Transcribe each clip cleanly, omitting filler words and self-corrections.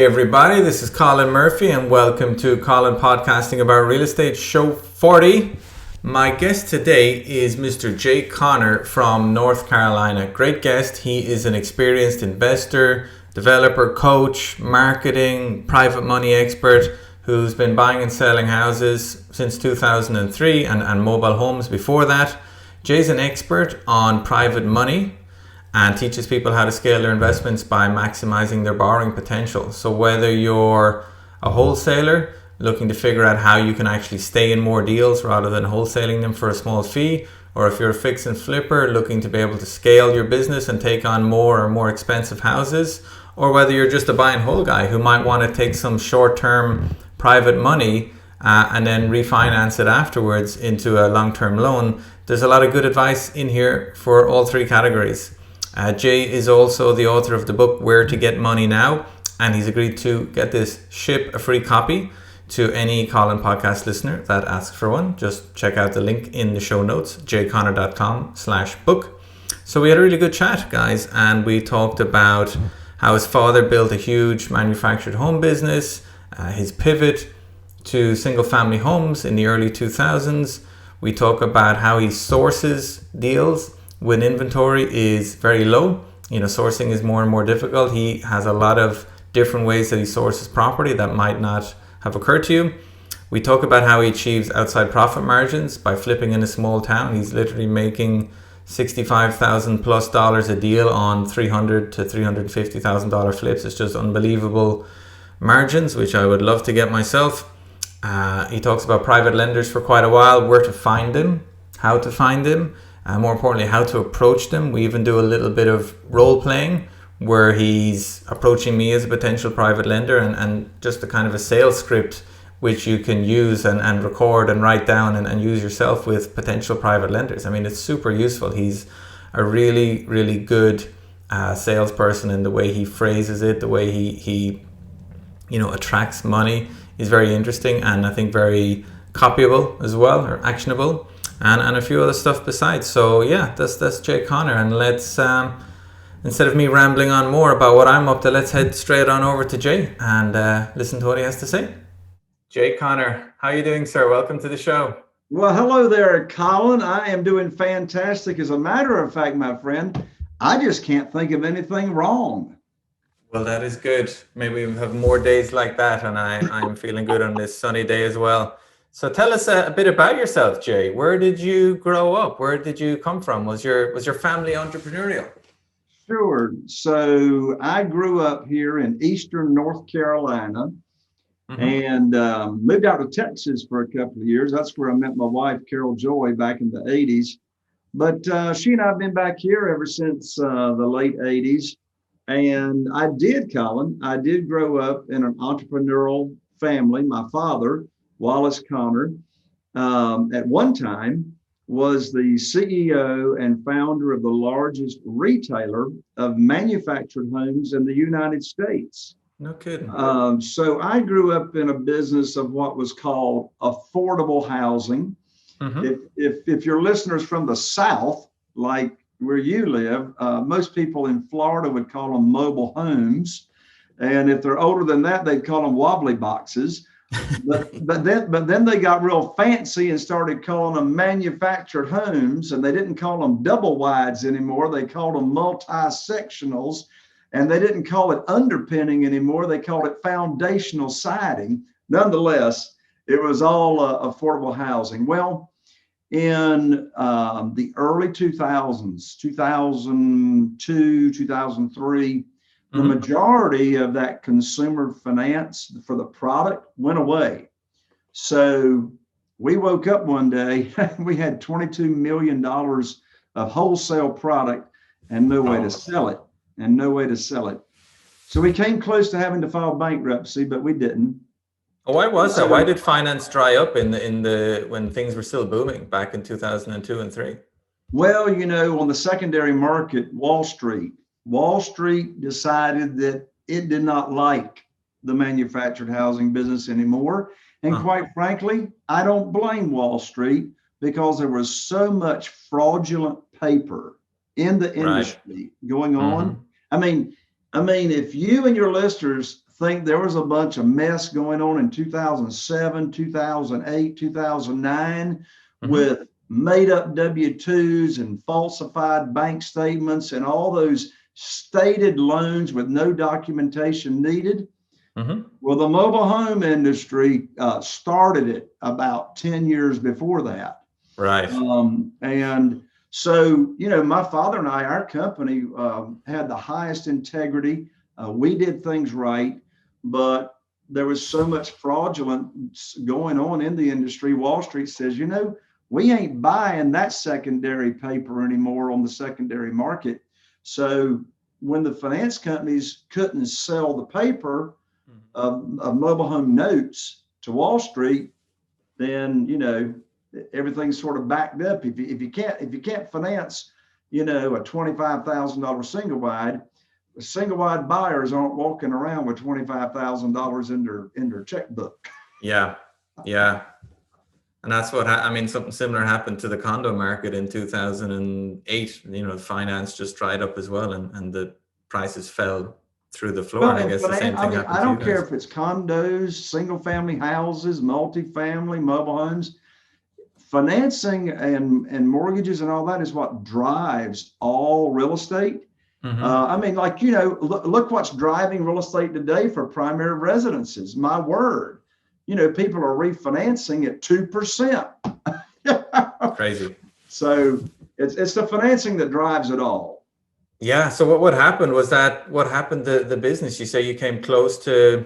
everybody, this is Colin Murphy and welcome to Colin Podcasting About Real Estate Show 40. My guest today is Mr. Jay Connor from North Carolina. Great guest. He is an experienced investor, developer, coach, marketing, private money expert who's been buying and selling houses since 2003 and mobile homes before that. Jay's an expert on private money and teaches people how to scale their investments by maximizing their borrowing potential. So whether you're a wholesaler looking to figure out how you can actually stay in more deals rather than wholesaling them for a small fee, or if you're a fix and flipper looking to be able to scale your business and take on more or more expensive houses, or whether you're just a buy and hold guy who might want to take some short-term private money and then refinance it afterwards into a long-term loan, there's a lot of good advice in here for all three categories. Jay is also the author of the book Where to Get Money Now, and he's agreed to ship a free copy to any Colin podcast listener that asks for one. Just check out the link in the show notes, jayconnor.com/book. So we had a really good chat, guys, and we talked about how his father built a huge manufactured home business, his pivot to single family homes in the early 2000s. We talk about how he sources deals when inventory is very low. Sourcing is more and more difficult. He has a lot of different ways that he sources property that might not have occurred to you. We talk about how he achieves outside profit margins by flipping in a small town. He's literally making $65,000 plus a deal on $300,000 to $350,000 flips. It's just unbelievable margins, which I would love to get myself. He talks about private lenders for quite a while, where to find them, how to find them, and more importantly, how to approach them. We even do a little bit of role playing where he's approaching me as a potential private lender and just a kind of a sales script which you can use and record and write down and use yourself with potential private lenders. I mean, it's super useful. He's a really, really good salesperson in the way he phrases it, the way he attracts money is very interesting and I think very copyable as well, or actionable. And a few other stuff besides. So yeah, that's Jay Connor, and let's instead of me rambling on more about what I'm up to, let's head straight on over to Jay and listen to what he has to say. Jay Connor, how are you doing, sir? Welcome to the show. Well, hello there, Colin. I am doing fantastic. As a matter of fact, my friend, I just can't think of anything wrong. Well, that is good. Maybe we have more days like that, and I'm feeling good on this sunny day as well. So tell us a bit about yourself, Jay. Where did you grow up? Where did you come from? Was your family entrepreneurial? Sure. So I grew up here in Eastern North Carolina and moved out to Texas for a couple of years. That's where I met my wife, Carol Joy, back in the 80s. But she and I have been back here ever since the late 80s. And I did grow up in an entrepreneurial family. My father, Wallace Connor, at one time was the CEO and founder of the largest retailer of manufactured homes in the United States. No kidding. So I grew up in a business of what was called affordable housing. If your listeners from the South, like where you live, most people in Florida would call them mobile homes. And if they're older than that, they'd call them wobbly boxes. but then they got real fancy and started calling them manufactured homes, and they didn't call them double wides anymore. They called them multi-sectionals, and they didn't call it underpinning anymore. They called it foundational siding. Nonetheless, it was all affordable housing. Well, in the early 2000s, 2002, 2003, the majority of that consumer finance for the product went away. So we woke up one day, we had $22 million of wholesale product and no way to sell it. So we came close to having to file bankruptcy, but we didn't. Why was that? Why did finance dry up in the when things were still booming back in 2002 and 3? Well, on the secondary market, Wall Street decided that it did not like the manufactured housing business anymore. And quite frankly, I don't blame Wall Street, because there was so much fraudulent paper in the industry going on. I mean, if you and your listeners think there was a bunch of mess going on in 2007, 2008, 2009 with made up W-2s and falsified bank statements and all those stated loans with no documentation needed. Well, the mobile home industry started it about 10 years before that. Right. And so, my father and I, our company had the highest integrity. We did things right, but there was so much fraudulence going on in the industry. Wall Street says, we ain't buying that secondary paper anymore on the secondary market. So when the finance companies couldn't sell the paper of mobile home notes to Wall Street, then, everything's sort of backed up. If you can't finance, a $25,000 single wide buyers aren't walking around with $25,000 in their checkbook. Yeah. And that's what something similar happened to the condo market in 2008. Finance just dried up as well, and the prices fell through the floor. And I guess the same thing happened. I don't care if it's condos, single family houses, multifamily, mobile homes. Financing and mortgages and all that is what drives all real estate. Look what's driving real estate today for primary residences. My word, people are refinancing at 2%. Crazy. So it's the financing that drives it all. Yeah. So what happened was that what happened to the business? You say you came close to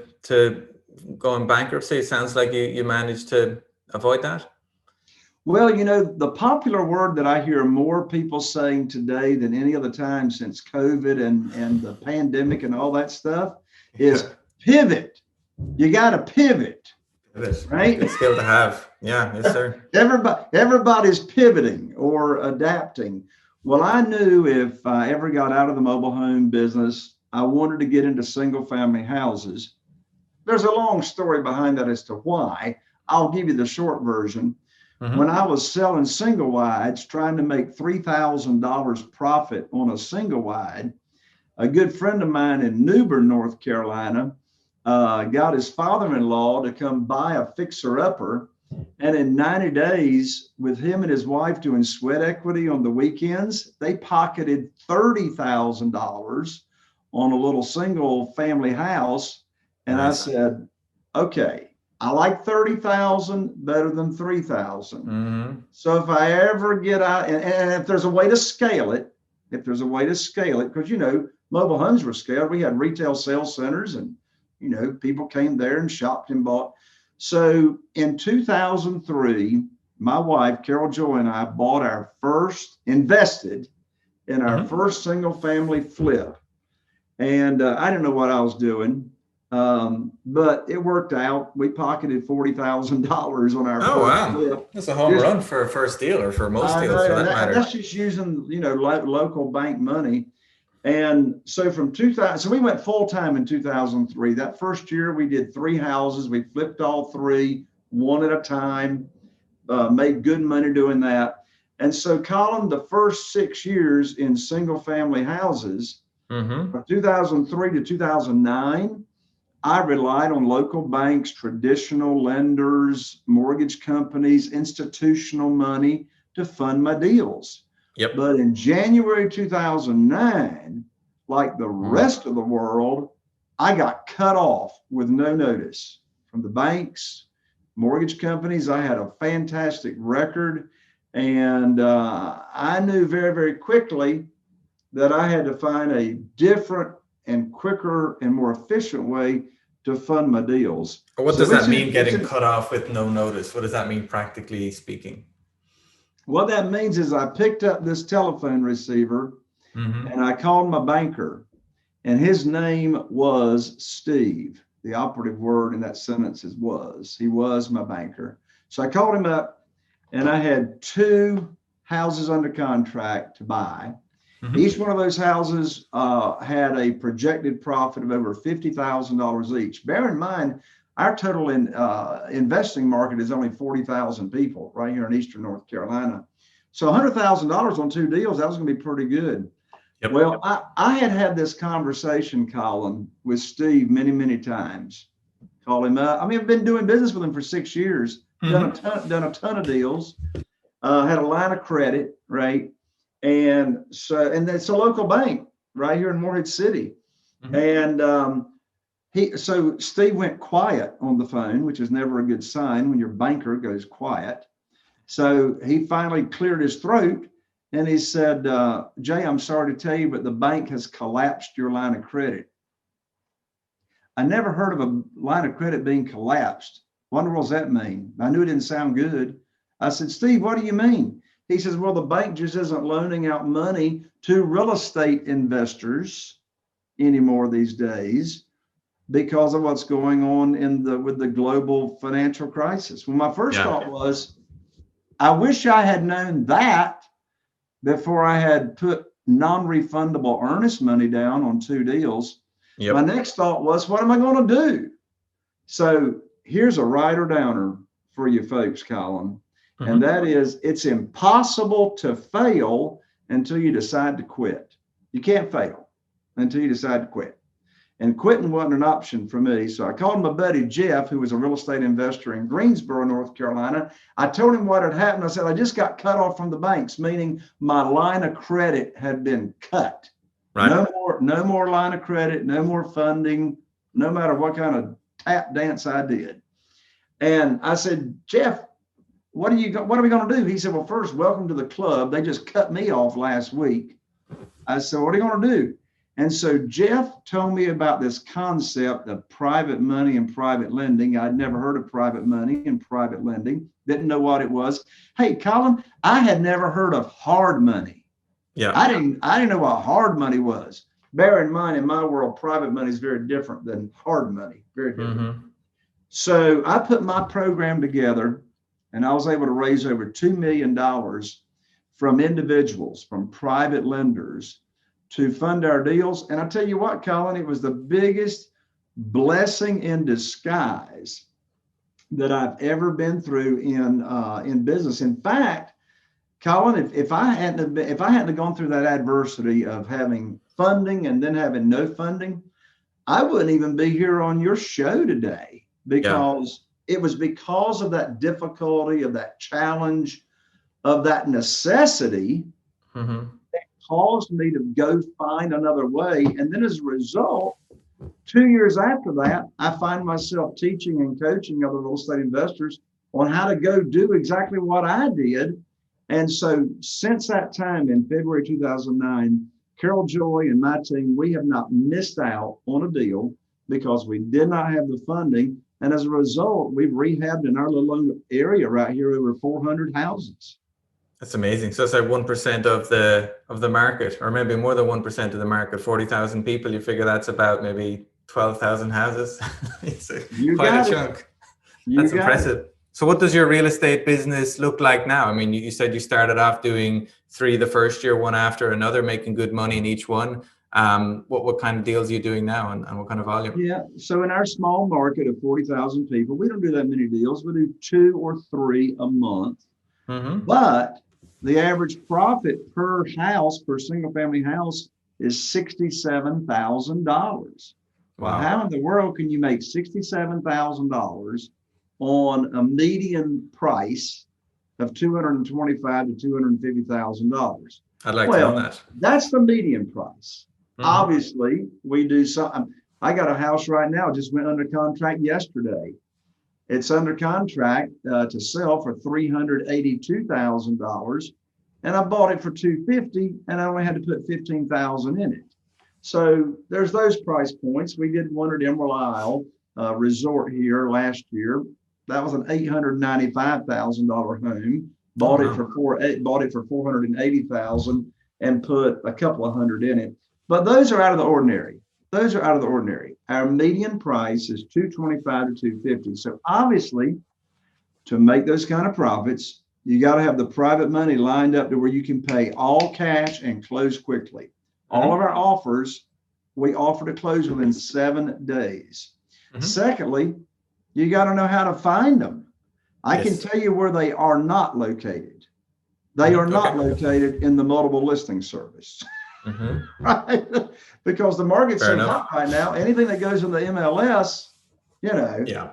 going bankruptcy. It sounds like you managed to avoid that. Well, the popular word that I hear more people saying today than any other time since COVID and the pandemic and all that stuff is pivot. You got to pivot. Right? Good skill to have. Yeah, yes, sir. Everybody's pivoting or adapting. Well, I knew if I ever got out of the mobile home business, I wanted to get into single family houses. There's a long story behind that as to why. I'll give you the short version. When I was selling single wides, trying to make $3,000 profit on a single wide, a good friend of mine in New Bern, North Carolina, got his father-in-law to come buy a fixer-upper. And in 90 days, with him and his wife doing sweat equity on the weekends, they pocketed $30,000 on a little single family house. And nice. I said, okay, I like 30,000 better than 3,000. So if I ever get out, and if there's a way to scale it, because mobile homes were scaled, we had retail sales centers, and people came there and shopped and bought. So in 2003, my wife Carol Joy and I invested in our first single family flip, and I didn't know what I was doing. But it worked out. We pocketed $40,000 on our first flip. That's a home run for a first deal, or for most deals for that matter. That's just using, local bank money. And so from 2000, so we went full time in 2003. That first year we did 3 houses. We flipped all 3, one at a time, made good money doing that. And so Colin, the first 6 years in single family houses, from 2003 to 2009, I relied on local banks, traditional lenders, mortgage companies, institutional money to fund my deals. Yep. But in January 2009, like the rest of the world, I got cut off with no notice from the banks, mortgage companies. I had a fantastic record. And I knew very, very quickly that I had to find a different and quicker and more efficient way to fund my deals. What does that mean, getting cut off with no notice? What does that mean, practically speaking? What that means is I picked up this telephone receiver and I called my banker, and his name was Steve. The operative word in that sentence is was. He was my banker. So I called him up, and I had 2 houses under contract to buy. Each one of those houses had a projected profit of over $50,000 each. Bear in mind, our total investing market is only 40,000 people right here in Eastern North Carolina. So $100,000 on 2 deals, that was going to be pretty good. Yep. Well, I had this conversation, Colin, with Steve many, many times. Call him up. I mean, I've been doing business with him for 6 years, done a ton of deals, had a line of credit, right? And it's a local bank right here in Morehead City. And so Steve went quiet on the phone, which is never a good sign when your banker goes quiet. So he finally cleared his throat and he said, Jay, I'm sorry to tell you, but the bank has collapsed your line of credit. I never heard of a line of credit being collapsed. What does that mean? I knew it didn't sound good. I said, Steve, what do you mean? He says, well, the bank just isn't loaning out money to real estate investors anymore these days because of what's going on with the global financial crisis. Well, my first thought was, I wish I had known that before I had put non-refundable earnest money down on 2 deals. Yep. My next thought was, what am I going to do? So here's a writer downer for you folks, Colin. And that is, it's impossible to fail until you decide to quit. You can't fail until you decide to quit. And quitting wasn't an option for me. So I called my buddy Jeff, who was a real estate investor in Greensboro, North Carolina. I told him what had happened. I said, I just got cut off from the banks, meaning my line of credit had been cut. Right. No more line of credit, no more funding, no matter what kind of tap dance I did. And I said, Jeff, what are we going to do? He said, well, first, welcome to the club. They just cut me off last week. I said, what are you going to do? And so Jeff told me about this concept of private money and private lending. I'd never heard of private money and private lending, didn't know what it was. Hey, Colin, I had never heard of hard money. Yeah. I didn't know what hard money was. Bear in mind, in my world, private money is very different than hard money, very different. So I put my program together and I was able to raise over $2 million from individuals, from private lenders, to fund our deals. And I tell you what, Colin, it was the biggest blessing in disguise that I've ever been through in business. In fact, Colin, if I hadn't gone through that adversity of having funding and then having no funding, I wouldn't even be here on your show today, because it was because of that difficulty, of that challenge, of that necessity that caused me to go find another way. And then as a result, 2 years after that, I find myself teaching and coaching other real estate investors on how to go do exactly what I did. And so since that time in February 2009, Carol Joy and my team, we have not missed out on a deal because we did not have the funding. And as a result, we've rehabbed in our little area right here over 400 houses. That's amazing. So it's like 1% of the market, or maybe more than 1% of the market, 40,000 people. You figure that's about maybe 12,000 houses. It's quite a chunk. That's impressive. So what does your real estate business look like now? I mean, you said you started off doing 3 the first year, one after another, making good money in each one. What kind of deals are you doing now, and what kind of volume? Yeah, so in our small market of 40,000 people, we don't do that many deals. We do 2 or 3 a month. But the average profit per house, per single family house, is $67,000. Wow. Well, how in the world can you make $67,000 on a median price of $225,000 to $250,000? I'd like to know that. That's the median price. Obviously, we do something. I got a house right now, just went under contract yesterday. It's under contract to sell for $382,000, and I bought it for $250,000, and I only had to put $15,000 in it. So there's those price points. We did one at Emerald Isle Resort here last year. That was an $895,000 home. Bought it for $480,000 and put a couple of hundred in it. But those are out of the ordinary. Our median price is $225,000 to $250,000. So obviously, to make those kind of profits, you got to have the private money lined up to where you can pay all cash and close quickly. All of our offers, we offer to close within 7 days. Secondly, you got to know how to find them. I can tell you where they are not located. They are not located in the multiple listing service. right? Because the market's Fair so enough. hot right now. Anything that goes in the MLS, Yeah,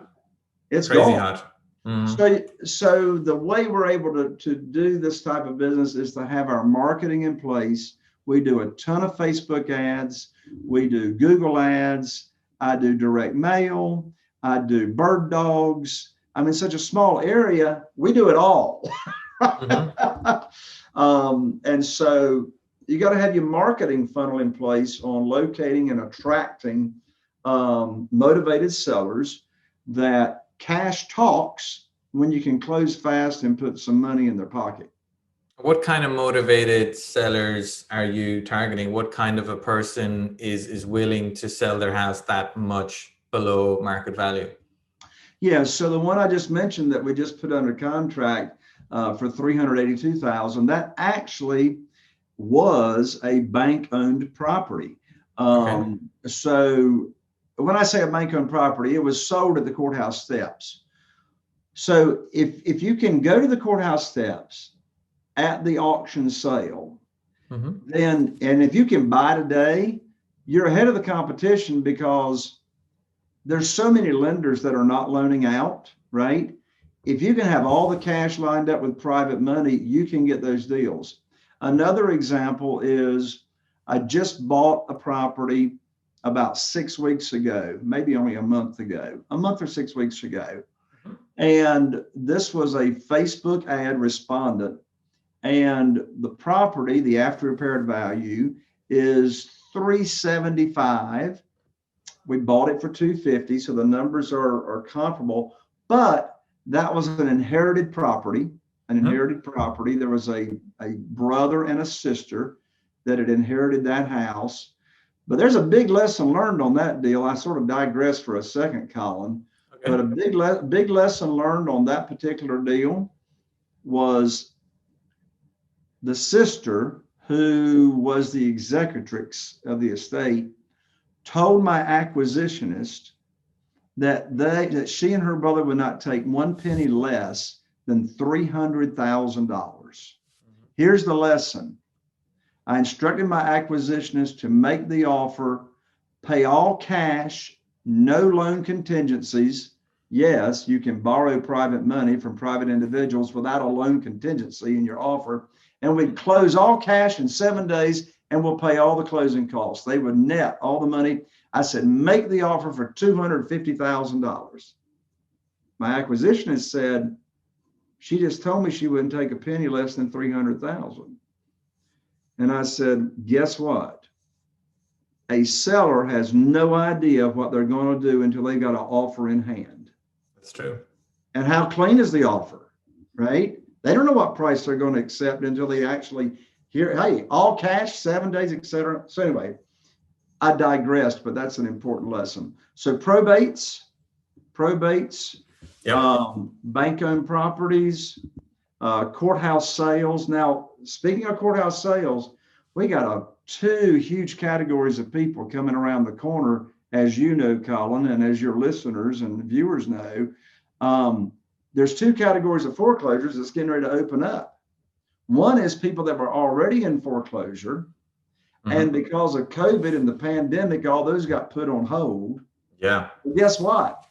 it's crazy gone. hot. Mm-hmm. So the way we're able to do this type of business is to have our marketing in place. We do a ton of Facebook ads. We do Google ads. I do direct mail. I do bird dogs. I mean, such a small area, we do it all. And so you got to have your marketing funnel in place on locating and attracting motivated sellers that cash talks when you can close fast and put some money in their pocket. What kind of motivated sellers are you targeting? What kind of a person is willing to sell their house that much below market value? Yeah, so the one I just mentioned that we just put under contract for 382,000, that actually was a bank-owned property. Okay. So when I say a bank-owned property, it was sold at the courthouse steps. So if you can go to the courthouse steps at the auction sale, then, and if you can buy today, you're ahead of the competition because there's so many lenders that are not loaning out, right? If you can have all the cash lined up with private money, you can get those deals. Another example is I just bought a property about 6 weeks ago, maybe only a month or 6 weeks ago. And this was a Facebook ad respondent. And the property, the after repaired value is 375. We bought it for 250, so the numbers are comparable. But that was an inherited property. There was a brother and a sister that had inherited that house. But there's a big lesson learned on that deal. I sort of digress for a second, Colin. Okay. But a big lesson learned on that particular deal was the sister, who was the executrix of the estate, told my acquisitionist that she and her brother would not take one penny less than $300,000. Here's the lesson. I instructed my acquisitionist to make the offer, pay all cash, no loan contingencies. Yes, you can borrow private money from private individuals without a loan contingency in your offer. And we'd close all cash in 7 days and we'll pay all the closing costs. They would net all the money. I said, make the offer for $250,000. My acquisitionist said, she just told me she wouldn't take a penny less than $300,000. And I said, guess what? A seller has no idea what they're going to do until they got an offer in hand. That's true. And how clean is the offer, right? They don't know what price they're going to accept until they actually hear, hey, all cash, 7 days, etc. So anyway, I digressed, but that's an important lesson. So probates, yep. Bank-owned properties, courthouse sales. Now, speaking of courthouse sales, we got two huge categories of people coming around the corner, as you know, Colin, and as your listeners and viewers know. There's two categories of foreclosures that's getting ready to open up. One is people that were already in foreclosure, and because of COVID and the pandemic, all those got put on hold. Yeah. But guess what?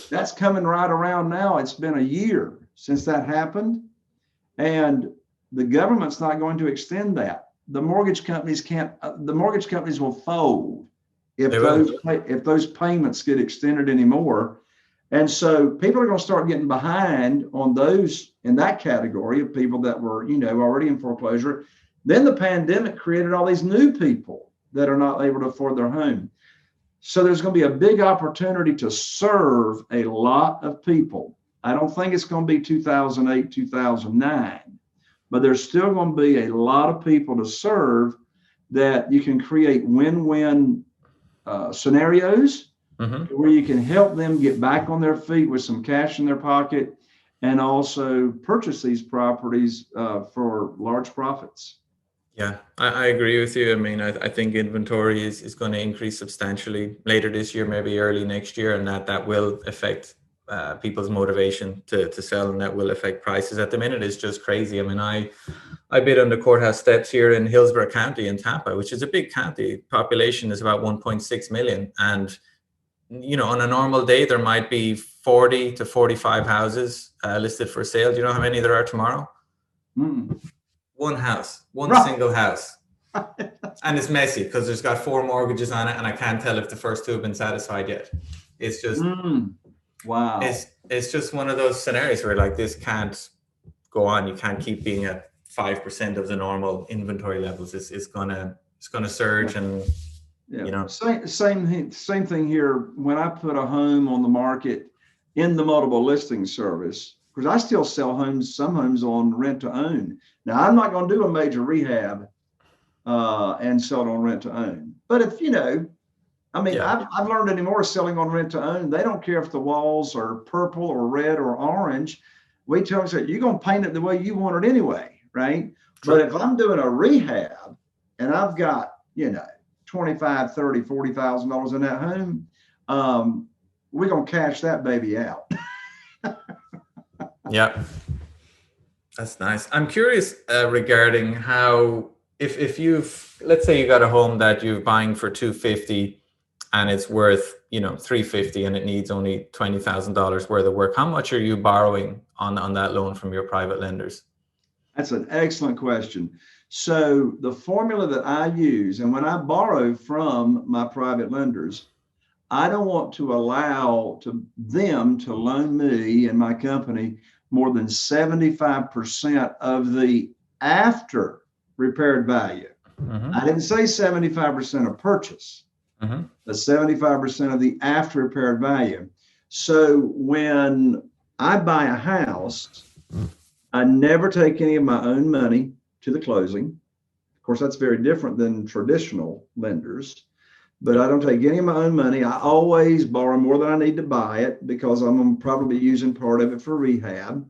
That's coming right around now. It's been a year since that happened, and the government's not going to extend that. The mortgage companies can't. The mortgage companies will fold if those payments get extended anymore. And so people are going to start getting behind on those in that category of people that were, already in foreclosure. Then the pandemic created all these new people that are not able to afford their home. So there's going to be a big opportunity to serve a lot of people. I don't think it's going to be 2008, 2009, but there's still going to be a lot of people to serve that you can create win-win scenarios where you can help them get back on their feet with some cash in their pocket and also purchase these properties for large profits. Yeah, I agree with you. I mean, I think inventory is going to increase substantially later this year, maybe early next year, and that will affect people's motivation to sell, and that will affect prices. At the minute, it's just crazy. I mean, I bid on the courthouse steps here in Hillsborough County in Tampa, which is a big county. Population is about 1.6 million. And, on a normal day, there might be 40 to 45 houses listed for sale. Do you know how many there are tomorrow? Mm. One house, one Right. single house. And it's messy because there's got 4 mortgages on it, and I can't tell if the first 2 have been satisfied yet. It's just, wow. It's just one of those scenarios where like this can't go on. You can't keep being at 5% of the normal inventory levels. It's gonna surge, and same thing here. When I put a home on the market in the multiple listing service, because I still sell some homes on rent to own. Now I'm not going to do a major rehab and sell it on rent to own. But if I've learned anymore selling on rent to own. They don't care if the walls are purple or red or orange. We tell them, you're going to paint it the way you want it anyway, right? True. But if I'm doing a rehab and I've got, $25,000, $30,000, $40,000 in that home, we're going to cash that baby out. Yeah, that's nice. I'm curious regarding how, if let's say you got a home that you're buying for $250 and it's worth, $350 and it needs only $20,000 worth of work. How much are you borrowing on that loan from your private lenders? That's an excellent question. So the formula that I use, and when I borrow from my private lenders, I don't want to allow them to loan me and my company more than 75% of the after repaired value. Mm-hmm. I didn't say 75% of purchase, mm-hmm. but 75% of the after repaired value. So when I buy a house, I never take any of my own money to the closing. Of course, that's very different than traditional lenders, but I don't take any of my own money. I always borrow more than I need to buy it because I'm probably using part of it for rehab,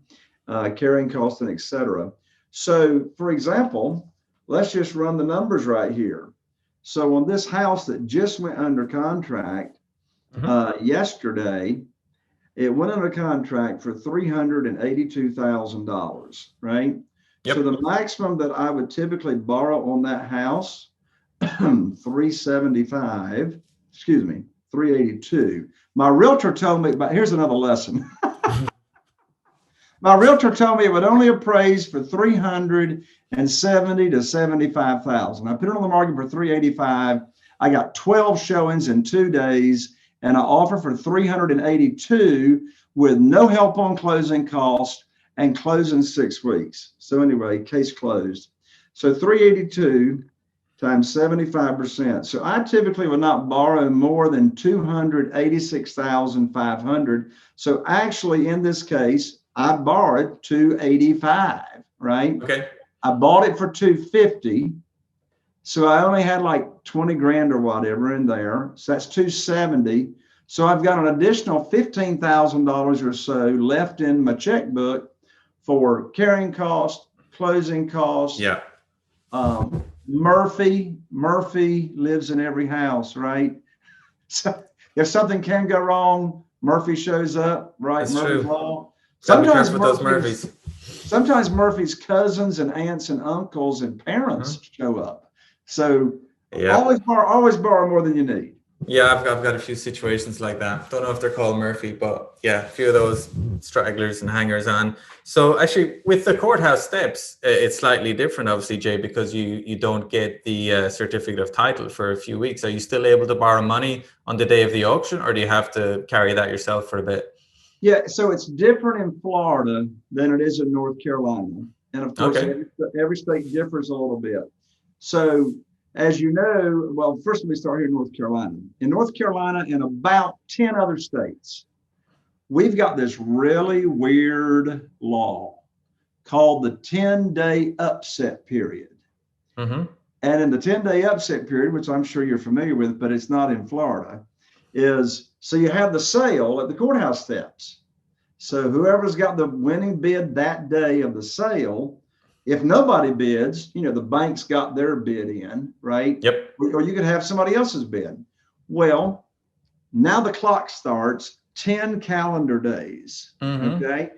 carrying costs, and et cetera. So, for example, let's just run the numbers right here. So on this house that just went under contract yesterday, it went under contract for $382,000, right? Yep. So the maximum that I would typically borrow on that house, 382. My realtor told me, but here's another lesson. My realtor told me it would only appraise for $370,000 to $75,000. I put it on the market for $385,000. I got 12 showings in 2 days, and I offer for $382,000 with no help on closing costs and closing 6 weeks. So anyway, case closed. So $382,000 times 75%. So I typically would not borrow more than $286,500. So actually, in this case, I borrowed $285,000, right? Okay. I bought it for $250,000. So I only had like 20 grand or whatever in there. So that's $270,000. So I've got an additional $15,000 or so left in my checkbook for carrying costs, closing costs. Yeah. Murphy lives in every house, right? So if something can go wrong, Murphy shows up, right? That's Murphy's true. Law. Sometimes Murphy's cousins and aunts and uncles and parents show up. So always borrow more than you need. Yeah, I've got a few situations like that. Don't know if they're called Murphy, but yeah, a few of those stragglers and hangers on. So actually, with the courthouse steps, it's slightly different, obviously, Jay, because you don't get the certificate of title for a few weeks. Are you still able to borrow money on the day of the auction, or do you have to carry that yourself for a bit? Yeah, so it's different in Florida than it is in North Carolina. And of course, every state differs a little bit. So as you know, well, first let me start here in North Carolina. In North Carolina and about 10 other states, we've got this really weird law called the 10-day upset period. Mm-hmm. And in the 10-day upset period, which I'm sure you're familiar with, but it's not in Florida, so you have the sale at the courthouse steps. So whoever's got the winning bid that day of the sale, if nobody bids, the bank's got their bid in, right? Yep. Or you could have somebody else's bid. Well, now the clock starts 10 calendar days. Mm-hmm. Okay.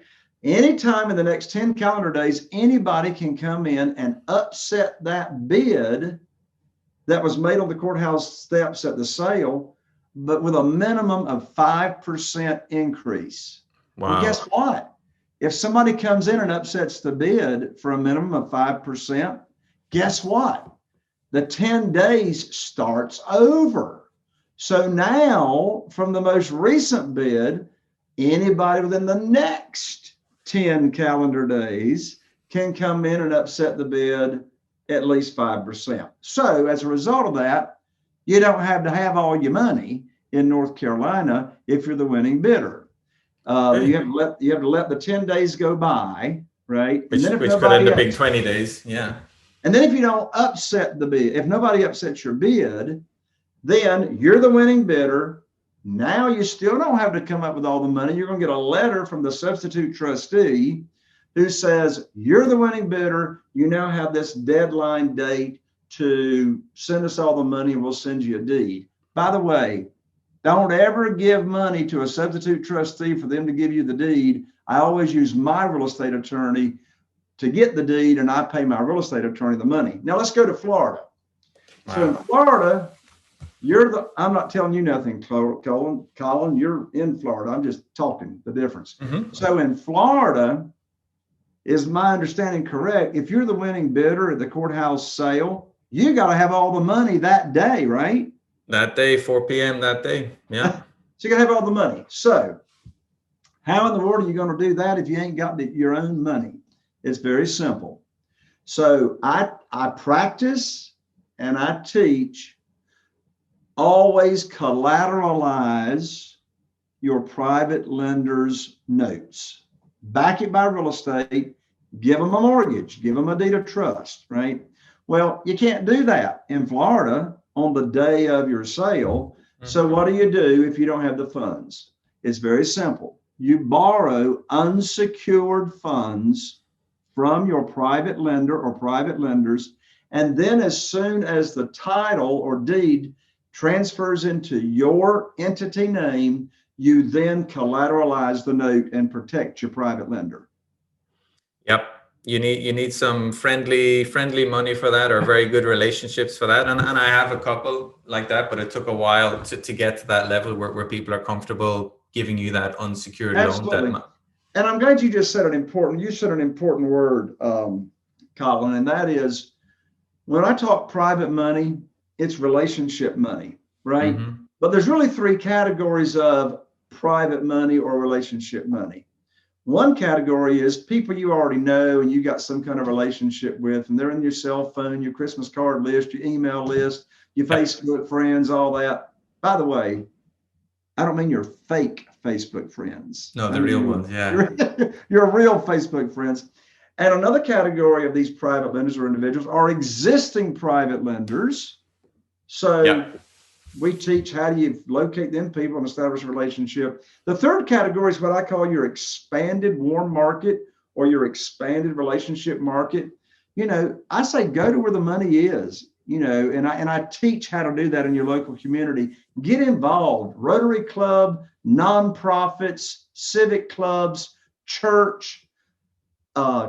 Anytime in the next 10 calendar days, anybody can come in and upset that bid that was made on the courthouse steps at the sale, but with a minimum of 5% increase. Wow. Well, guess what? If somebody comes in and upsets the bid for a minimum of 5%, guess what? The 10 days starts over. So now, from the most recent bid, anybody within the next 10 calendar days can come in and upset the bid at least 5%. So as a result of that, you don't have to have all your money in North Carolina if you're the winning bidder. You have to let the 10 days go by, right? Which could end up being 20 days. Yeah. And then if you don't upset the bid, if nobody upsets your bid, then you're the winning bidder. Now you still don't have to come up with all the money. You're going to get a letter from the substitute trustee who says, you're the winning bidder. You now have this deadline date to send us all the money and we'll send you a deed. By the way, don't ever give money to a substitute trustee for them to give you the deed. I always use my real estate attorney to get the deed, and I pay my real estate attorney the money. Now let's go to Florida. Wow. So in Florida, I'm not telling you nothing, Colin, you're in Florida. I'm just talking the difference. Mm-hmm. So in Florida, is my understanding correct? If you're the winning bidder at the courthouse sale, you got to have all the money that day, right? That day, 4 p.m. that day. Yeah. So you got to have all the money. So how in the world are you going to do that if you ain't got your own money? It's very simple. So I practice and I teach, always collateralize your private lender's notes. Back it by real estate, give them a mortgage, give them a deed of trust, right? Well, you can't do that in Florida on the day of your sale. Mm-hmm. So what do you do if you don't have the funds? It's very simple. You borrow unsecured funds from your private lender or private lenders, and then as soon as the title or deed transfers into your entity name, you then collateralize the note and protect your private lender. Yep. You need some friendly money for that, or very good relationships for that. And I have a couple like that, but it took a while to get to that level where people are comfortable giving you that unsecured Absolutely. loan. And I'm glad you just said an important word, Colin, and that is, when I talk private money, it's relationship money, right? Mm-hmm. But there's really three categories of private money or relationship money. One category is people you already know and you got some kind of relationship with, and they're in your cell phone, your Christmas card list, your email list, your Facebook friends, all that. By the way, I don't mean your fake Facebook friends. No, the real ones, yeah. Your real Facebook friends. And another category of these private lenders or individuals are existing private lenders. So we teach how do you locate them people and establish a relationship. The third category is what I call your expanded warm market or your expanded relationship market. You know, I say go to where the money is, you know, and I teach how to do that in your local community. Get involved. Rotary Club, nonprofits, civic clubs, church,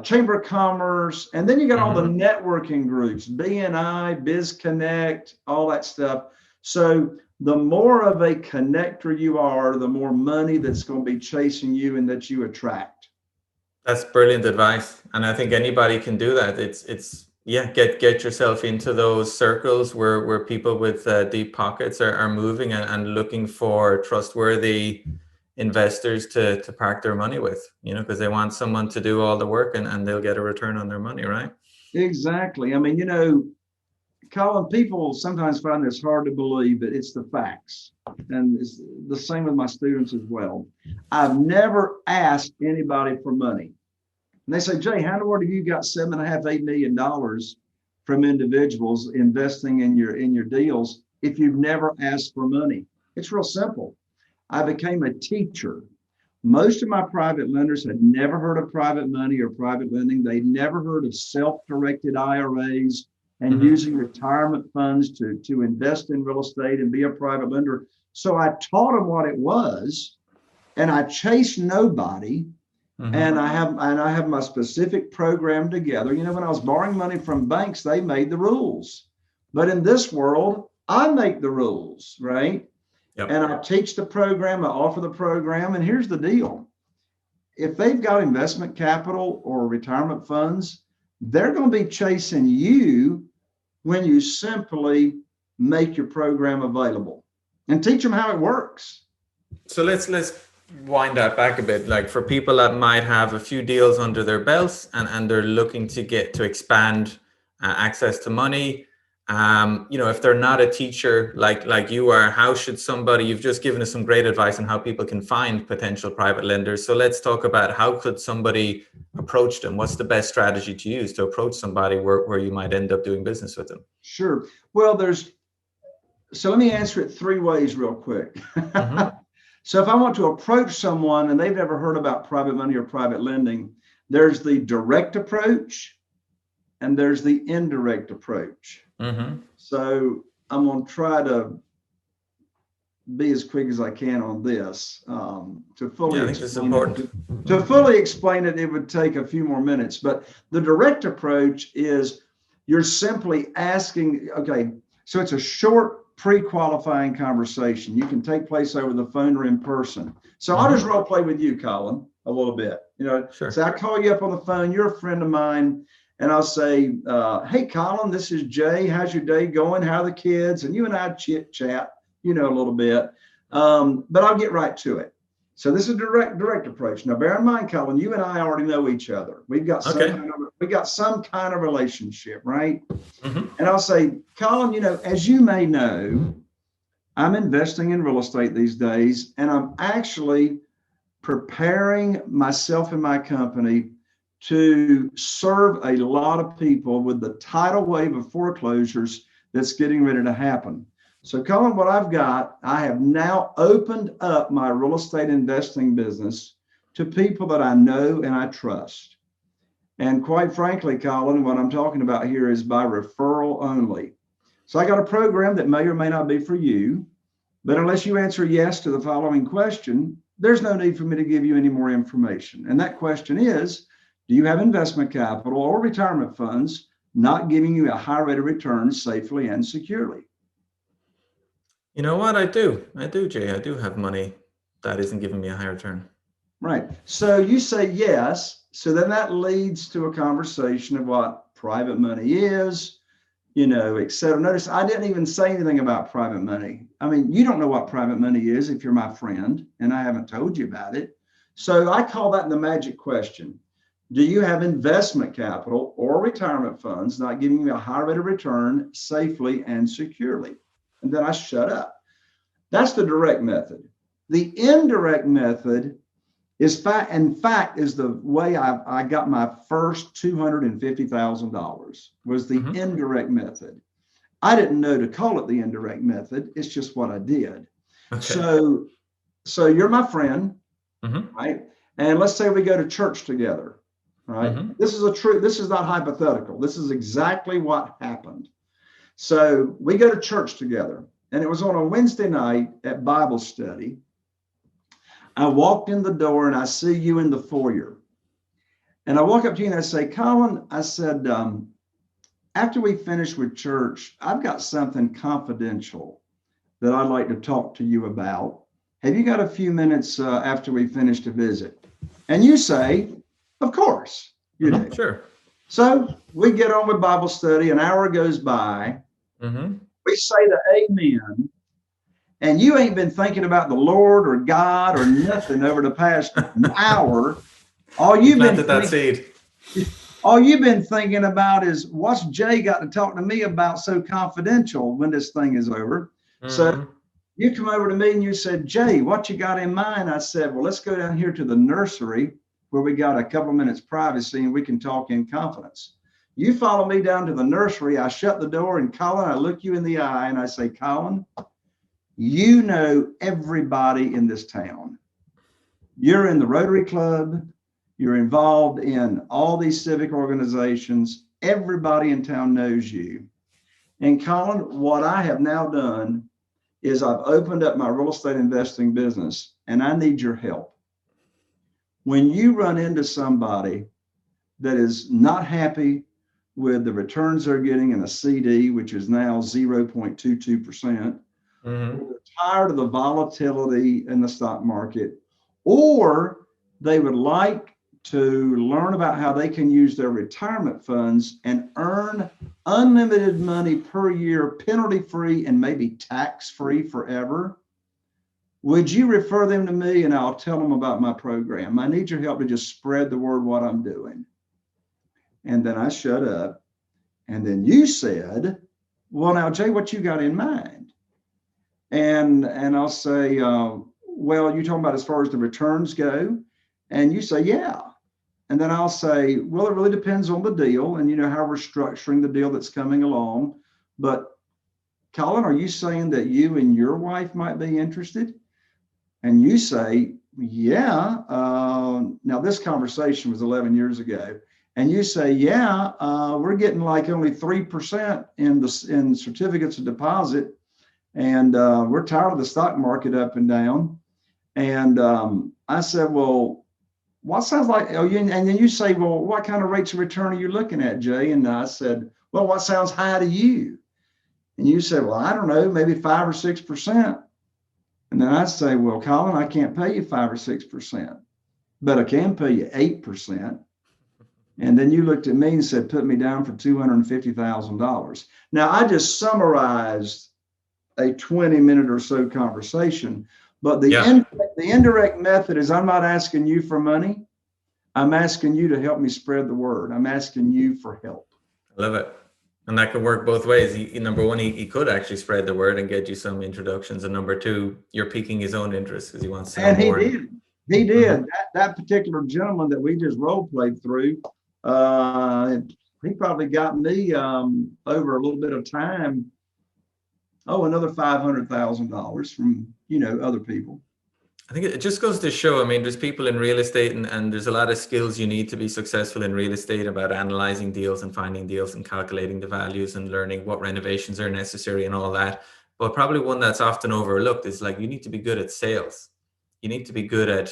Chamber of Commerce, and then you got all the networking groups, BNI, BizConnect, all that stuff. So the more of a connector you are, the more money that's going to be chasing you and that you attract. That's brilliant advice. And I think anybody can do that. It's get yourself into those circles where people with deep pockets are moving and looking for trustworthy investors to park their money with, you know, because they want someone to do all the work and they'll get a return on their money, right? Exactly. I mean, you know, Colin, people sometimes find this hard to believe, but it's the facts. And it's the same with my students as well. I've never asked anybody for money. And they say, Jay, how in the world have you got $7.5–8 million from individuals investing in your deals if you've never asked for money? It's real simple. I became a teacher. Most of my private lenders had never heard of private money or private lending. They'd never heard of self-directed IRAs and using retirement funds to invest in real estate and be a private lender. So I taught them what it was, and I chased nobody. And I have my specific program together. You know, when I was borrowing money from banks, they made the rules. But in this world, I make the rules, right? Yep. And I teach the program, I offer the program. And here's the deal. If they've got investment capital or retirement funds, they're going to be chasing you when you simply make your program available and teach them how it works. So let's wind that back a bit. Like for people that might have a few deals under their belts and they're looking to expand access to money. You know, if they're not a teacher like you are, how should somebody, you've just given us some great advice on how people can find potential private lenders. So let's talk about how could somebody approach them? What's the best strategy to use to approach somebody where you might end up doing business with them? Sure. Well, so let me answer it three ways real quick. So if I want to approach someone and they've never heard about private money or private lending, there's the direct approach and there's the indirect approach. So I'm going to try to be as quick as I can on this. To fully explain it, it would take a few more minutes. But the direct approach is you're simply asking, okay, so it's a short pre-qualifying conversation. You can take place over the phone or in person. So I'll just role play with you, Colin, a little bit. You know, sure. So I call you up on the phone. You're a friend of mine. And I'll say, hey, Colin, this is Jay. How's your day going? How are the kids? And you and I chit chat, you know, a little bit. But I'll get right to it. So this is a direct approach. Now, bear in mind, Colin, you and I already know each other. We've got some kind of relationship, right? And I'll say, Colin, you know, as you may know, I'm investing in real estate these days, and I'm actually preparing myself and my company to serve a lot of people with the tidal wave of foreclosures that's getting ready to happen. So, Colin, what I've got, I have now opened up my real estate investing business to people that I know and I trust. And quite frankly, Colin, what I'm talking about here is by referral only. So I got a program that may or may not be for you, but unless you answer yes to the following question, there's no need for me to give you any more information. And that question is, do you have investment capital or retirement funds not giving you a high rate of return safely and securely? You know what? I do, Jay. I do have money that isn't giving me a high return. Right. So you say yes. So then that leads to a conversation of what private money is, you know, et cetera. Notice I didn't even say anything about private money. I mean, you don't know what private money is if you're my friend, and I haven't told you about it. So I call that the magic question. Do you have investment capital or retirement funds not giving you a high rate of return safely and securely? And then I shut up. That's the direct method. The indirect method is is the way I got my first $250,000 was the indirect method. I didn't know to call it the indirect method. It's just what I did. Okay. So you're my friend, right? And let's say we go to church together. Right. This is not hypothetical. This is exactly what happened. So we go to church together, and it was on a Wednesday night at Bible study. I walked in the door and I see you in the foyer. And I walk up to you and I say, Colin, I said, after we finish with church, I've got something confidential that I'd like to talk to you about. Have you got a few minutes after we finish to visit? And you say, of course, you do. Sure. So we get on with Bible study. An hour goes by. We say the amen. And you ain't been thinking about the Lord or God or nothing over the past hour. All you've been thinking about is what's Jay got to talk to me about so confidential when this thing is over. So you come over to me and you said, Jay, what you got in mind? I said, well, let's go down here to the nursery where we got a couple minutes privacy and we can talk in confidence. You follow me down to the nursery. I shut the door and Colin, I look you in the eye and I say, Colin, you know everybody in this town. You're in the Rotary Club. You're involved in all these civic organizations. Everybody in town knows you. And Colin, what I have now done is I've opened up my real estate investing business and I need your help. when you run into somebody that is not happy with the returns they're getting in a CD, which is now 0.22%, Mm-hmm. or they're tired of the volatility in the stock market, or they would like to learn about how they can use their retirement funds and earn unlimited money per year, penalty free and maybe tax free forever, would you refer them to me and I'll tell them about my program? I need your help to just spread the word what I'm doing. And then I shut up. And then you said, well, now, Jay, what you got in mind? And I'll say, well, you talking about as far as the returns go? And you say, yeah. And then I'll say, well, it really depends on the deal and, you know, how we're structuring the deal that's coming along. But Colin, are you saying that you and your wife might be interested? And you say, yeah. Now, this conversation was 11 years ago. And you say, yeah, we're getting like only 3% in certificates of deposit. And we're tired of the stock market up and down. And I said, well, what sounds like, oh, and then you say, well, what kind of rates of return are you looking at, Jay? And I said, well, what sounds high to you? And you said, well, I don't know, maybe 5 or 6%. And then I say, well, Colin, I can't pay you 5 or 6%, but I can pay you 8%. And then you looked at me and said, put me down for $250,000. Now, I just summarized a 20-minute or so conversation, but the indirect method is I'm not asking you for money. I'm asking you to help me spread the word. I'm asking you for help. I love it. And that could work both ways. Number one, he could actually spread the word and get you some introductions. And number two, you're piquing his own interest because he wants to know more. He did. Mm-hmm. That particular gentleman that we just role played through, he probably got me over a little bit of time. Another $500,000 from, other people. I think it just goes to show, I mean, there's people in real estate and there's a lot of skills you need to be successful in real estate about analyzing deals and finding deals and calculating the values and learning what renovations are necessary and all that. But probably one that's often overlooked is like, you need to be good at sales. You need to be good at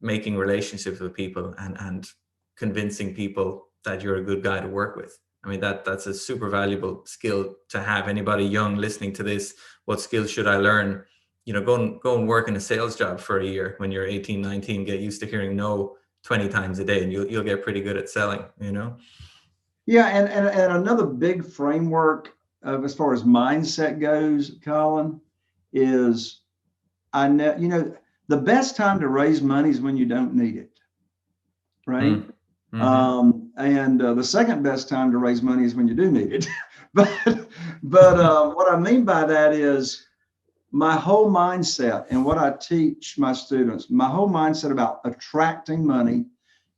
making relationships with people and convincing people that you're a good guy to work with. I mean, that's a super valuable skill to have. Anybody young listening to this, what skills should I learn? Go and work in a sales job for a year when you're 18, 19, get used to hearing no 20 times a day and you'll get pretty good at selling, Yeah. And another big framework of as far as mindset goes, Colin, is I know, the best time to raise money is when you don't need it. Right. Mm-hmm. And the second best time to raise money is when you do need it. but what I mean by that is, my whole mindset and what I teach my students, my whole mindset about attracting money,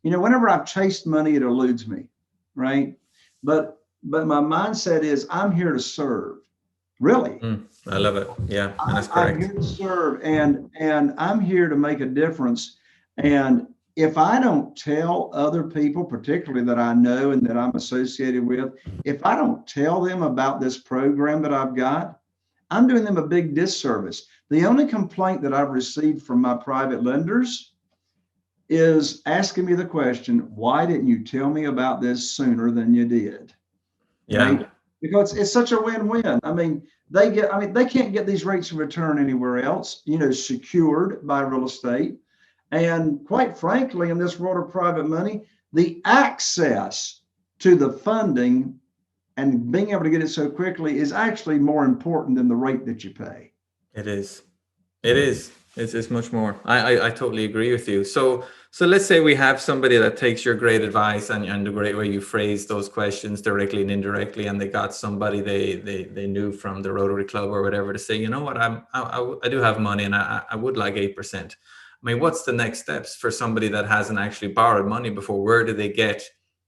whenever I've chased money, it eludes me, right? But my mindset is I'm here to serve, really. I love it. Yeah, and that's correct. I'm here to serve and I'm here to make a difference. And if I don't tell other people, particularly that I know and that I'm associated with, if I don't tell them about this program that I've got, I'm doing them a big disservice. The only complaint that I've received from my private lenders is asking me the question, why didn't you tell me about this sooner than you did? Yeah. Right? Because it's such a win-win. I mean, they can't get these rates of return anywhere else, secured by real estate. And quite frankly, in this world of private money, the access to the funding and being able to get it so quickly is actually more important than the rate that you pay. It is. It's much more. I totally agree with you. So let's say we have somebody that takes your great advice and the great way you phrase those questions directly and indirectly, and they got somebody they knew from the Rotary Club or whatever to say, you know what, I do have money and I would like 8%. I mean, what's the next steps for somebody that hasn't actually borrowed money before? Where do they get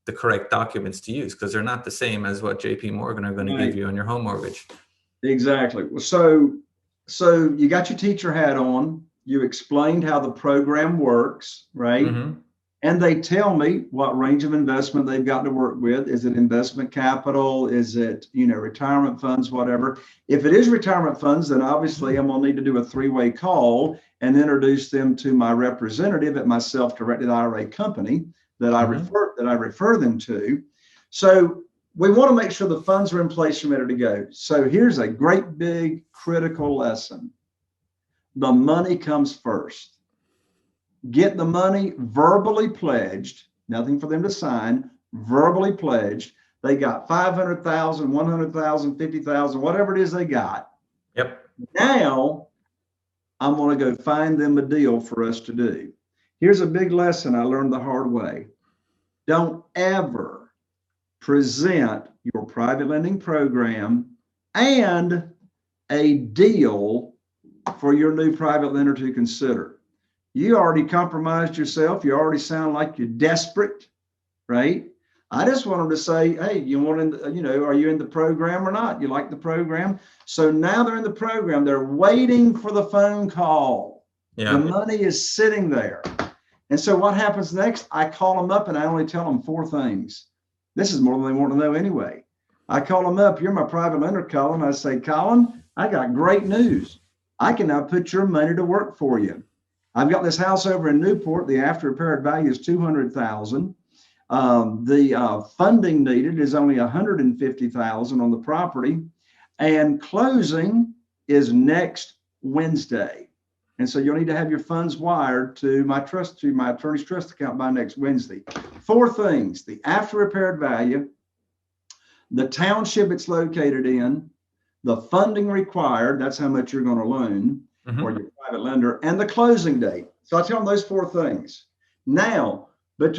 the correct documents to use? Because they're not the same as what JP Morgan are going to give you on your home mortgage. Exactly. So you got your teacher hat on, you explained how the program works, right? Mm-hmm. and they tell me what range of investment they've got to work with. Is it investment capital? Is it, retirement funds, whatever? If it is retirement funds, then obviously I'm going to need to do a three-way call and introduce them to my representative at my self-directed IRA company that I refer them to. So we want to make sure the funds are in place and ready to go. So here's a great big critical lesson. The money comes first. Get the money verbally pledged, nothing for them to sign, verbally pledged. They got 500,000, 100,000, 50,000, whatever it is they got. Yep. Now I'm going to go find them a deal for us to do. Here's a big lesson I learned the hard way. Don't ever present your private lending program and a deal for your new private lender to consider. You already compromised yourself. You already sound like you're desperate, right? I just want them to say, hey, are you in the program or not? You like the program? So now they're in the program. They're waiting for the phone call. Yeah. The money is sitting there. And so what happens next? I call them up and I only tell them four things. This is more than they want to know anyway. I call them up. You're my private lender, Colin. I say, Colin, I got great news. I can now put your money to work for you. I've got this house over in Newport. The after repaired value is $200,000. The funding needed is only $150,000 on the property, and closing is next Wednesday. And so you'll need to have your funds wired to my attorney's trust account by next Wednesday. Four things: the after repaired value, the township it's located in, the funding required, that's how much you're going to loan, or your private lender, and the closing date. So I tell them those four things. Now,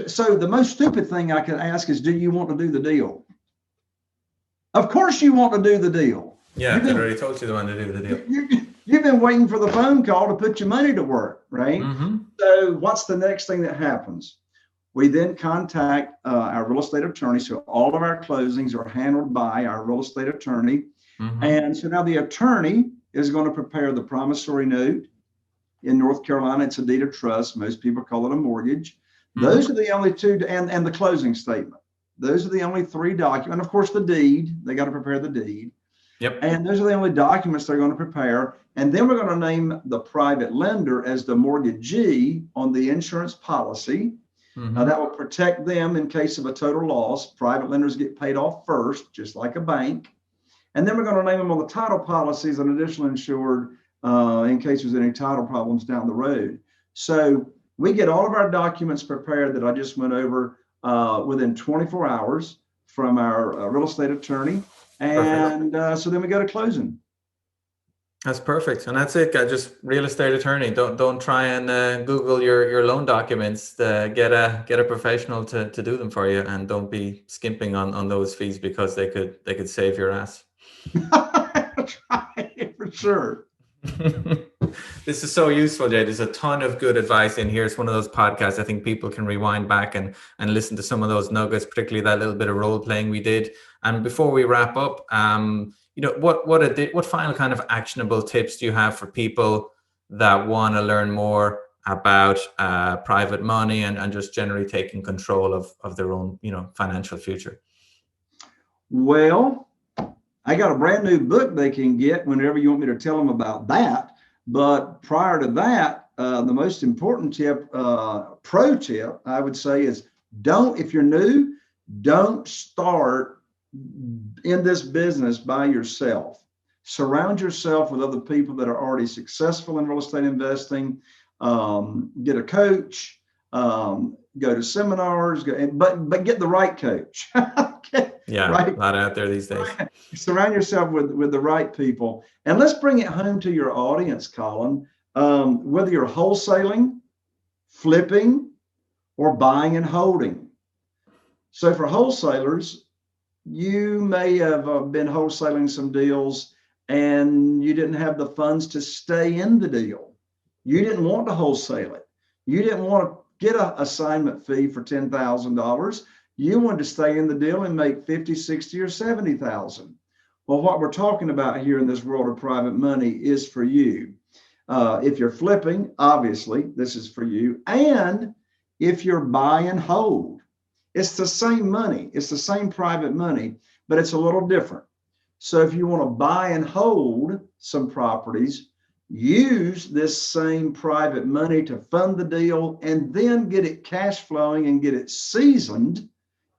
so the most stupid thing I could ask is, do you want to do the deal? Of course you want to do the deal. Yeah, I already told you the one to do the deal. You've been waiting for the phone call to put your money to work, right? So what's the next thing that happens? We then contact our real estate attorney. So all of our closings are handled by our real estate attorney. And so now the attorney is going to prepare the promissory note. In North Carolina, it's a deed of trust. Most people call it a mortgage. Those are the only two, and the closing statement. Those are the only three documents. And of course, the deed, they got to prepare the deed. Yep. And those are the only documents they're going to prepare. And then we're going to name the private lender as the mortgagee on the insurance policy. That will protect them in case of a total loss. Private lenders get paid off first, just like a bank. And then we're going to name them on the title policy as an additional insured in case there's any title problems down the road. So we get all of our documents prepared that I just went over within 24 hours from our real estate attorney. And so then we go to closing. That's perfect. And that's it. Just real estate attorney. Don't try and Google your loan documents. Get a professional to do them for you, and don't be skimping on those fees, because they could save your ass. Try for sure. This is so useful, Jay. There's a ton of good advice in here. It's one of those podcasts I think people can rewind back and listen to some of those nuggets, particularly that little bit of role playing we did. And before we wrap up, what final kind of actionable tips do you have for people that want to learn more about private money and just generally taking control of their own, financial future? Well, I got a brand new book they can get whenever you want me to tell them about that. But prior to that, the most important tip, pro tip, I would say is if you're new, don't start in this business by yourself. Surround yourself with other people that are already successful in real estate investing. Get a coach, go to seminars, but get the right coach. Yeah, right? A lot out there these days. Surround yourself with the right people. And let's bring it home to your audience, Colin. Whether you're wholesaling, flipping, or buying and holding. So for wholesalers, you may have been wholesaling some deals and you didn't have the funds to stay in the deal. You didn't want to wholesale it. You didn't want to get an assignment fee for $10,000. You wanted to stay in the deal and make 50, 60, or 70,000. Well, what we're talking about here in this world of private money is for you. If you're flipping, obviously, this is for you. And if you're buy and hold. It's the same money. It's the same private money, but it's a little different. So if you want to buy and hold some properties, use this same private money to fund the deal and then get it cash flowing and get it seasoned.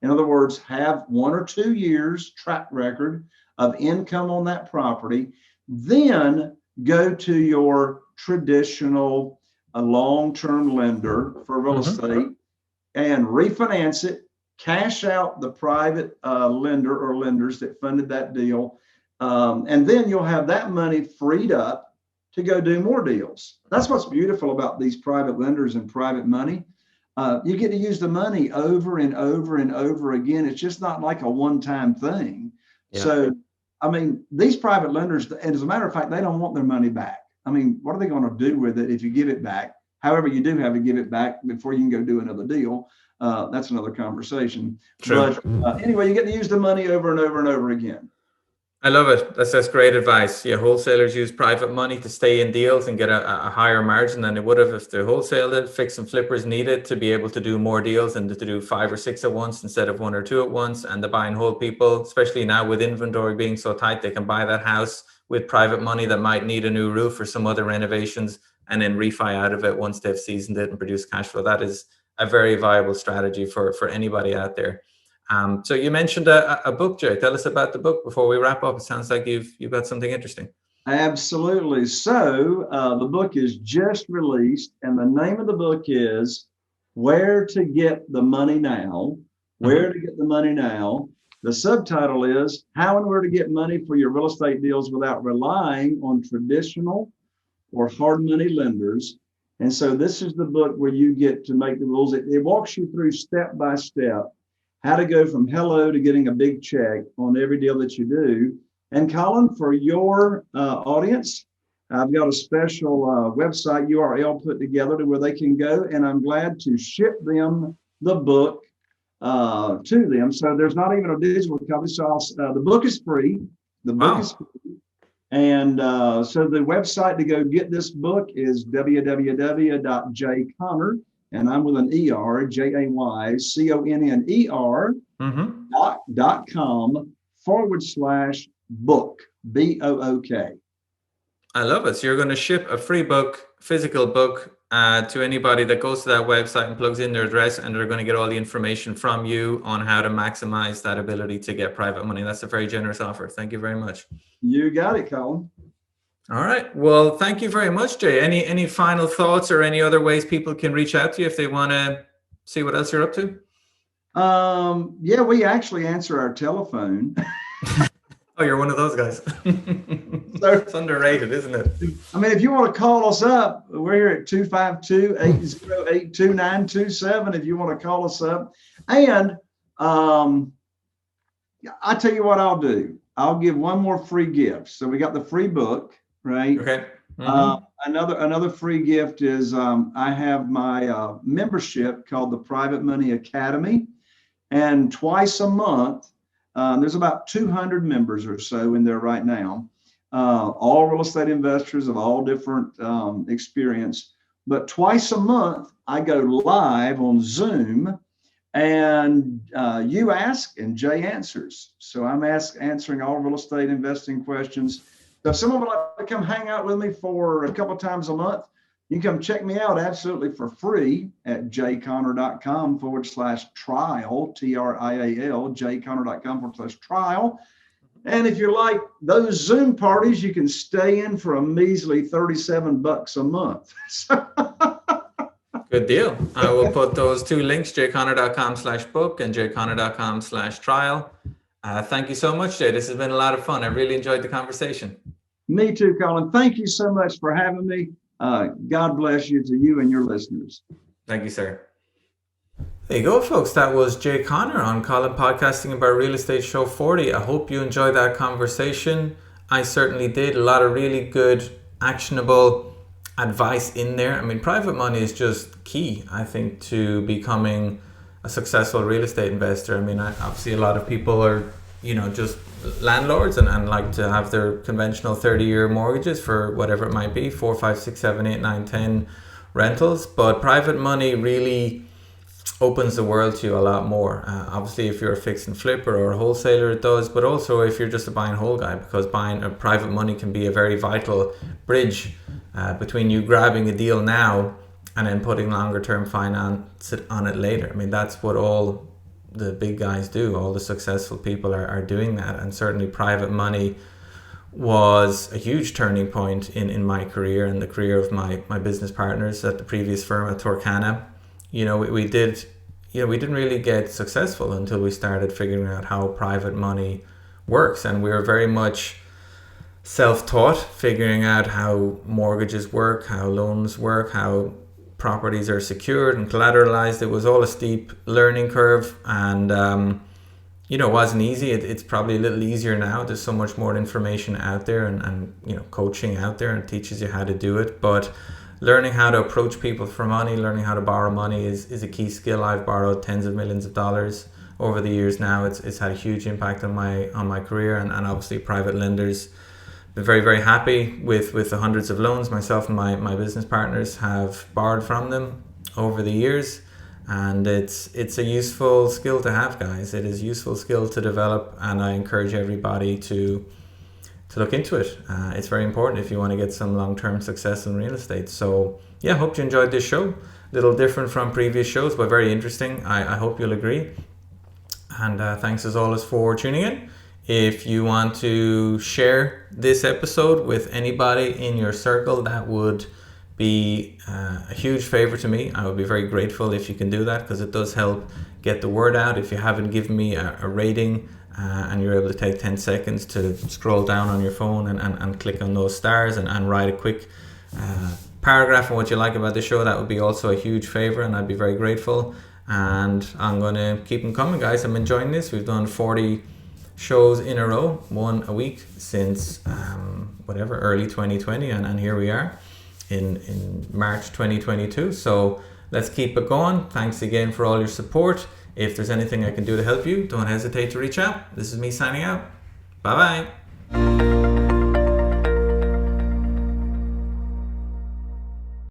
In other words, have 1 or 2 years track record of income on that property. Then go to your traditional long-term lender for real estate and refinance it, cash out the private lender or lenders that funded that deal. And then you'll have that money freed up to go do more deals. That's what's beautiful about these private lenders and private money. You get to use the money over and over and over again. It's just not like a one-time thing. Yeah. So, I mean, these private lenders, and as a matter of fact, they don't want their money back. I mean, what are they going to do with it if you give it back? However, you do have to give it back before you can go do another deal. That's another conversation. True. But anyway, you get to use the money over and over and over again. I love it. That's great advice. Yeah, wholesalers use private money to stay in deals and get a higher margin than they would have if the wholesaler fix and flippers needed to be able to do more deals and to do 5 or 6 at once instead of 1 or 2 at once. And the buy and hold people, especially now with inventory being so tight, they can buy that house with private money that might need a new roof or some other renovations and then refi out of it once they've seasoned it and produced cash flow. That is a very viable strategy for anybody out there. So you mentioned a book, Jay. Tell us about the book before we wrap up. It sounds like you've got something interesting. Absolutely. So the book is just released, and the name of the book is Where to Get the Money Now. Where to Get the Money Now. The subtitle is How and Where to Get Money for Your Real Estate Deals Without Relying on Traditional or Hard Money Lenders. And so this is the book where you get to make the rules. It walks you through step by step how to go from hello to getting a big check on every deal that you do. And Colin, for your audience, I've got a special website URL put together to where they can go, and I'm glad to ship them the book to them. So there's not even a digital copy. So the book is free. The book is free. And so the website to go get this book is www.jayconner, and I'm with an ER, JAYCONNER.com/book, BOOK. I love it. So you're going to ship a free book, physical book, to anybody that goes to that website and plugs in their address, and they're going to get all the information from you on how to maximize that ability to get private money. That's a very generous offer. Thank you very much. You got it, Colin. All right. Well, thank you very much, Jay. Any final thoughts or any other ways people can reach out to you if they want to see what else you're up to? Yeah, we actually answer our telephone. Oh, you're one of those guys. So it's underrated, isn't it? I mean, if you want to call us up, we're here at 252-808-2927 if you want to call us up. And I tell you what I'll do. I'll give one more free gift. So we got the free book, right? Okay. Another free gift is I have my membership called the Private Money Academy, and twice a month there's about 200 members or so in there right now, all real estate investors of all different experience. But twice a month I go live on Zoom, and you ask and Jay answers. So I'm answering all real estate investing questions. So if someone would like to come hang out with me for a couple of times a month, you can come check me out absolutely for free at jayconner.com/trial, TRIAL, jayconner.com/trial. And if you like those Zoom parties, you can stay in for a measly $37 a month. Good deal. I will put those 2 links, jayconner.com/book and jayconner.com/trial. Thank you so much, Jay. This has been a lot of fun. I really enjoyed the conversation. Me too, Colin. Thank you so much for having me. God bless you to you and your listeners. Thank you, sir. There you go, folks. That was Jay Conner on Colin Podcasting About Real Estate Show 40. I hope you enjoyed that conversation. I certainly did. A lot of really good, actionable advice in there. I mean, private money is just key, I think, to becoming a successful real estate investor. I mean, obviously a lot of people are, just landlords and like to have their conventional 30-year mortgages for whatever it might be, 4, 5, 6, 7, 8, 9, 10 rentals. But private money really opens the world to you a lot more. Obviously, if you're a fix and flipper or a wholesaler, it does, but also if you're just a buy and hold guy, because buying a private money can be a very vital bridge between you grabbing a deal now and then putting longer term finance on it later. I mean, that's what all the big guys do. All the successful people are doing that, and certainly private money was a huge turning point in my career and the career of my business partners at the previous firm at Torcana. We didn't really get successful until we started figuring out how private money works, and we were very much self-taught, figuring out how mortgages work, how loans work, how properties are secured and collateralized. It was all a steep learning curve, and it wasn't easy. It's probably a little easier now. There's so much more information out there and coaching out there, and teaches you how to do it. But learning how to approach people for money, learning how to borrow money is a key skill. I've borrowed tens of millions of dollars over the years now. It's had a huge impact on my career, and obviously private lenders. Been very, very happy with the hundreds of loans myself and my business partners have borrowed from them over the years. And it's a useful skill to have, guys. It is a useful skill to develop, and I encourage everybody to look into it. It's very important if you want to get some long-term success in real estate. So yeah, hope you enjoyed this show. A little different from previous shows, but very interesting. I hope you'll agree. And thanks as always for tuning in. If you want to share this episode with anybody in your circle, that would be a huge favor to me. I would be very grateful if you can do that, because it does help get the word out. If you haven't given me a rating and you're able to take 10 seconds to scroll down on your phone and click on those stars and write a quick paragraph on what you like about the show, that would be also a huge favor, and I'd be very grateful. And I'm going to keep them coming, guys. I'm enjoying this. We've done 40 shows in a row, one a week since early 2020, and here we are in March 2022. So let's keep it going. Thanks again for all your support. If there's anything I can do to help you, don't hesitate to reach out. This is me signing out. Bye bye.